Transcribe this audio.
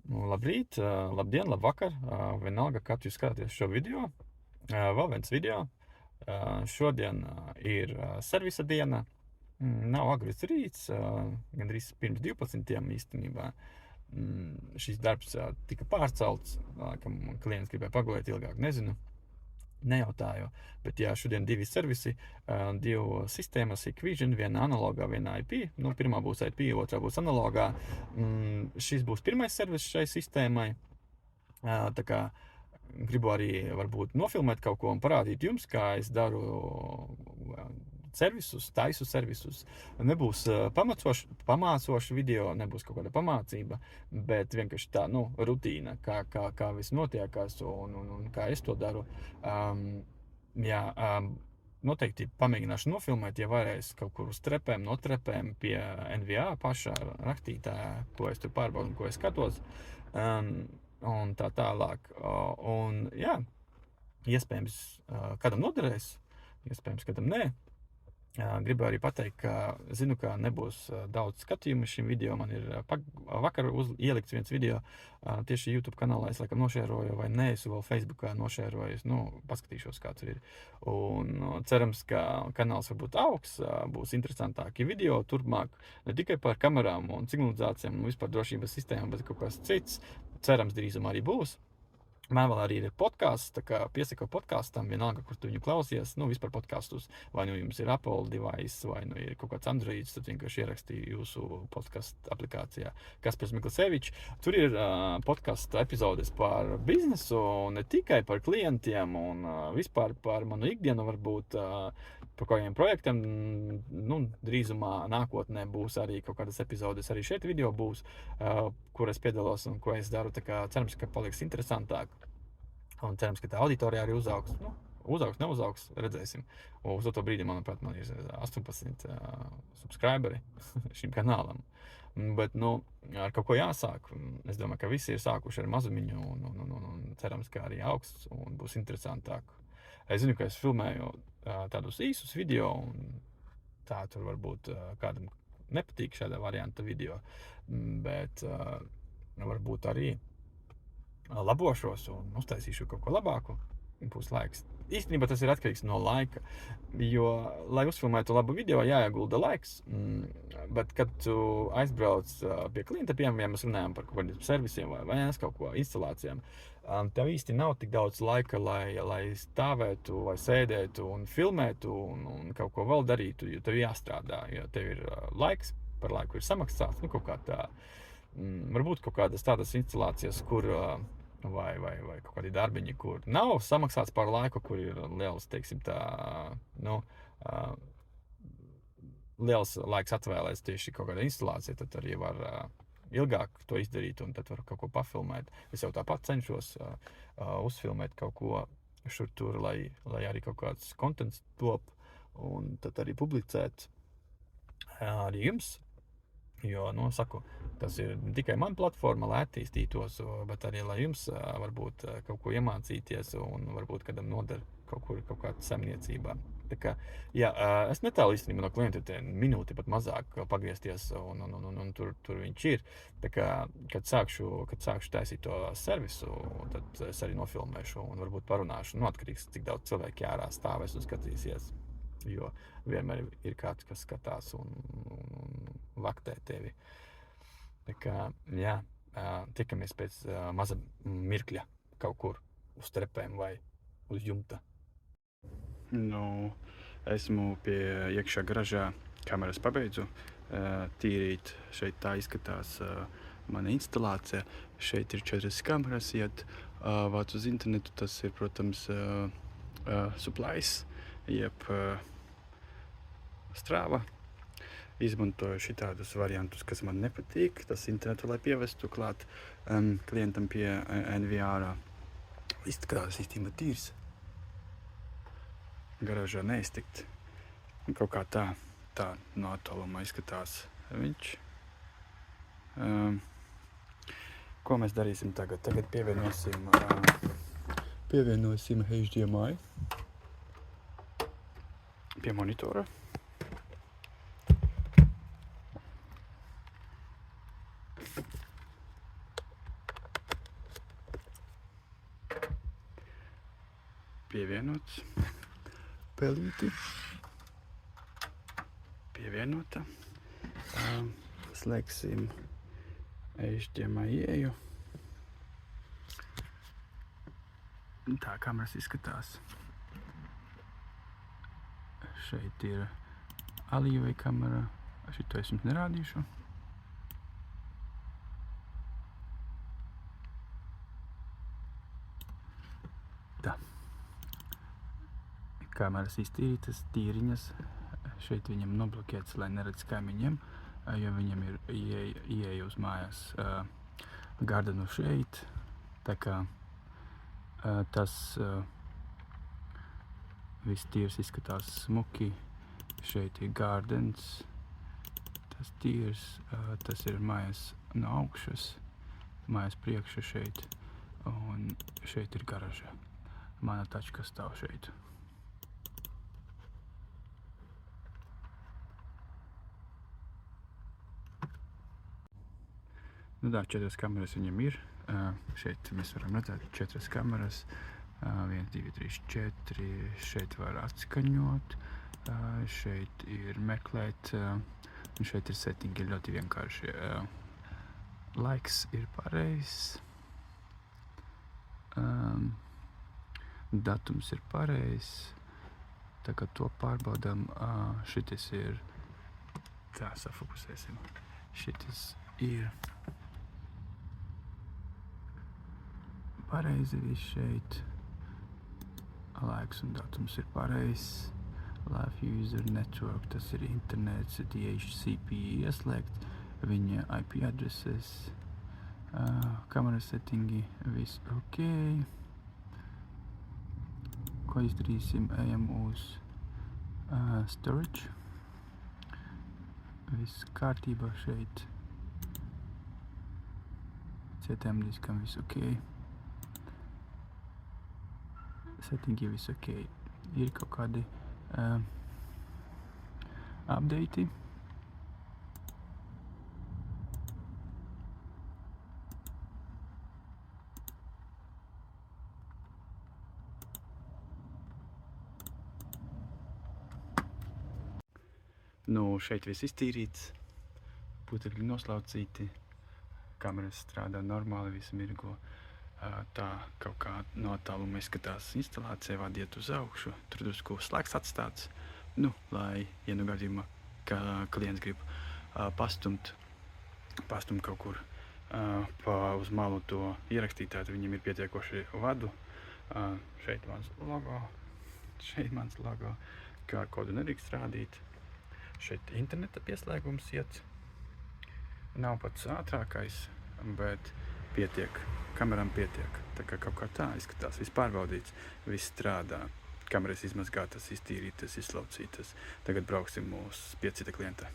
Labrīt, labdien, labvakar. Vienalga, kad jūs skatāties šo video. Vēl viens video. Šodien ir servisa diena. Nav agrs rīts, gandrīz pirms 12. īstenībā. Šis darbs tika pārcelts, kam klients gribēja pagulēt ilgāk, nezinu. Nejautāju, bet jā, šodien divi servisi, divu sistēmas, Hikvision, viena analogā, viena IP. Pirmā būs IP, otrā būs analogā. Šis būs pirmais servis šai sistēmai. Tā kā gribu arī varbūt nofilmēt kaut ko un parādīt jums, kā es daru servisus, taisu servisus. Nebūs pamācoši video, nebūs kaut kāda pamācība, bet vienkārši tā, rutīna, kā viss notiekās un kā es to daru. Noteikti pamēģināšu nofilmēt, ja varēs kaut kur uz trepēm, no trepēm pie NVA pašā rakstītājā, ko es tur pārbaudu un ko es skatos. Un tā tālāk. Un jā, iespējams, kādam noderēs, iespējams, kādam nē. Gribu arī pateikt, ka zinu, ka nebūs daudz skatījumu šim video. Man ir vakar ielikts viens video tieši YouTube kanālā. Es laikam nošēroju, vai nē, es vēl Facebookā nošēroju. Paskatīšos, kā tur ir. Un cerams, ka kanāls varbūt augs, būs interesantāki video turpmāk. Ne tikai par kamerām un signalizācijām un vispār drošības sistēmām, bet kaut kas cits. Cerams, drīzumā arī būs. Man vēl arī ir podcasts, tā kā piesako podkastam, vienalga, kur tu viņu klausies, vispār podkastus, vai jums ir Apple device, vai ir kaut kāds Androids, tad vienkārši ierakstīju jūsu podcastu aplikācijā Kaspars Miklisevičs. Tur ir podcastu epizodes par biznesu, ne tikai par klientiem un vispār par manu ikdienu, varbūt par kādiem projektiem. Drīzumā nākotnē būs arī kaut kādas epizodes, arī šeit video būs, kur es piedalos un ko es daru, tā kā cerams, ka paliks interesantāk. Un cerams, ka tā auditorija arī uzaugs. Uzaugs, neuzaugs, redzēsim. Uz to brīdi, manuprāt, man ir 18 subscriberi šim kanālam. Bet, ar kaut ko jāsāk. Es domāju, ka visi ir sākuši ar mazumiņu un cerams, ka arī augs un būs interesantāk. Es zinu, ka es filmēju tādus īsus video un tā tur varbūt kādam nepatīk šāda varianta video, bet varbūt arī labošos un uztaisīšu kaut ko labāku. Būs laiks. Īstenībā tas ir atkarīgs no laika, jo, lai uzfilmētu labu video, jāiegulda laiks, bet, kad tu aizbrauc pie klienta, piemēram, ja mēs runājam par kaut kādiem servisiem vai kaut ko instalācijām, tev īsti nav tik daudz laika, lai stāvētu vai sēdētu un filmētu un kaut ko vēl darītu, jo tev jāstrādā, jo tev ir laiks, par laiku ir samaksāts, kaut kā tā. Varbūt kaut kādas tādas instalācijas, kur vai kaut kādi darbiņi, kur nav samaksāts par laiku, kur ir liels, teiksim tā, liels laiks atvēlēts tieši kaut kāda instalācija, tad arī var ilgāk to izdarīt un tad var kaut ko pafilmēt. Es jau tāpat cenšos uzfilmēt kaut ko šur tur, lai arī kaut kāds kontents top un tad arī publicēt arī jums. Jo, saku, tas ir ne tikai man platforma, lai attīstītos, bet arī, lai jums varbūt kaut ko iemācīties un varbūt kādam noder kaut kāda saimniecībā. Tā kā, jā, es netālu īstenībā no klienta, minūti pat mazāk pagriezties un tur viņš ir. Tā kā, kad sākšu taisīt to servisu, tad es arī nofilmēšu un varbūt parunāšu. Atkarīgs, cik daudz cilvēki ārā stāvēs un skatīsies. Jo vienmēr ir kāds, kas skatās un vaktē tevi. Tā kā, jā, tikamies pēc maza mirkļa kaut kur uz trepēm vai uz jumta. Esmu pie iekšā garažā, kameras pabeidzu tīrīt. Šeit tā izskatās mana instalācija. Šeit ir 4 kameras iet, vāc uz internetu. Tas ir, protams, supplies, jeb Strava. Izmantoju šitādus variantus, kas man nepatīk. Tas internetu, lai pievestu klāt klientam pie NVR. Izskatās īstenībā tīrs. Garāžā neiztikt. Kaut kā tā no attālumā izskatās viņš. Ko mēs darīsim tagad? Tagad pievienosim HDMI pie monitora. pievienots. Pelīti. Pievienota. Slēgsim HDMI ieju. Tā kameras izskatās. Šeit ir Alievai kamera. Šito es jums nerādīšu. Tā. Kameras iztīrītas, tīriņas. Šeit viņam noblokēts, lai neredz kaimiņiem, jo viņam ir ieeja uz mājās gardenu šeit. Tā kā tas viss tīrs izskatās smuki. Šeit ir gardens. Tas tīrs, tas ir mājas no augšas, mājas priekša šeit, un šeit ir garaža. Mana tačka stāv šeit. Nu tā, 4 kameras viņam ir. Šeit mēs varam redzēt 4 kameras. 1, 2, 3, 4. Šeit var atskaņot. Šeit ir meklēt. Un šeit ir settingi ļoti vienkārši. Laiks ir pareizs. Datums ir pareizs. Tā kā to pārbaudām, šitis ir, tā safokusēsim. Šitis ir pareizi viss šeit. Laiks un datums ir pareizs. Live user network, tas ir internets, DHCP ieslēgt, viņa IP adreses, kamera settingi, viss ok. Ko izdarīsim? Ejam uz storage. Viss kārtībā šeit. CTM diskam viss ok. Settingi viss ok. Ir kaut kādi update. Nu, šeit viss iztīrīts, putekļi noslaucīti, kameras strādā normāli, viss mirgo. Tā kaut kā no attāluma izskatās instalācija, vadiet uz augšu, tur drusku slēgs atstāts, nu, lai, ja nu gadījumā, ka klients grib pastumt kaut kur uz malu to ierakstīt, tad viņam ir pietiekoši vadu. Šeit mans logo, QR kodu nedrīkst rādīt. Šeit interneta pieslēgums iet. Nav pats ātrākais, bet pietiek. Kameram pietiek. Tā kā kaut kā tā izskatās. Viss pārbaudīts, viss strādā. Kameras izmazgātas, iztīrītas, izslaucītas. Tagad brauksim pie cita klienta.